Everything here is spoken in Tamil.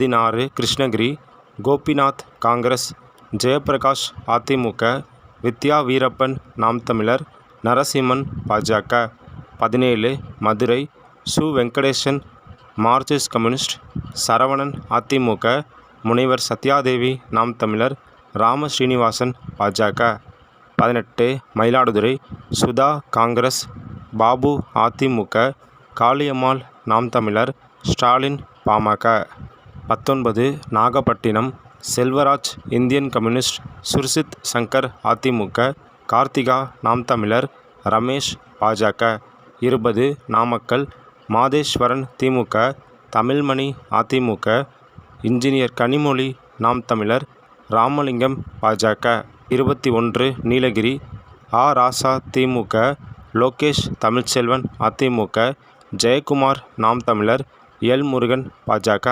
16 கிருஷ்ணகிரி கோபிநாத் காங்கிரஸ், ஜெயபிரகாஷ் அதிமுக, வித்யா வீரப்பன் நாம் தமிழர், நரசிம்மன் பாஜக. 17 மதுரை சு. வெங்கடேசன் மார்க்சிஸ்ட் கம்யூனிஸ்ட், சரவணன் அதிமுக, முனைவர் சத்யாதேவி நாம் தமிழர், ராமஸ்ரீனிவாசன் பாஜக. 18 மயிலாடுதுறை சுதா காங்கிரஸ், பாபு அதிமுக, காளியம்மாள் நாம் தமிழர், ஸ்டாலின் பாமக. 19 நாகப்பட்டினம் செல்வராஜ் இந்தியன் கம்யூனிஸ்ட், சுர்சித் சங்கர் அதிமுக, கார்த்திகா நாம் தமிழர், ரமேஷ் பாஜக. 20 நாமக்கல் மாதேஸ்வரன் திமுக, தமிழ்மணி அதிமுக, இன்ஜினியர் கனிமொழி நாம் தமிழர், ராமலிங்கம் பாஜக. 21 நீலகிரி ஆ. ராசா திமுக, லோகேஷ் தமிழ்ச்செல்வன் அதிமுக, ஜெயக்குமார் நாம் தமிழர், எல். முருகன் பாஜக.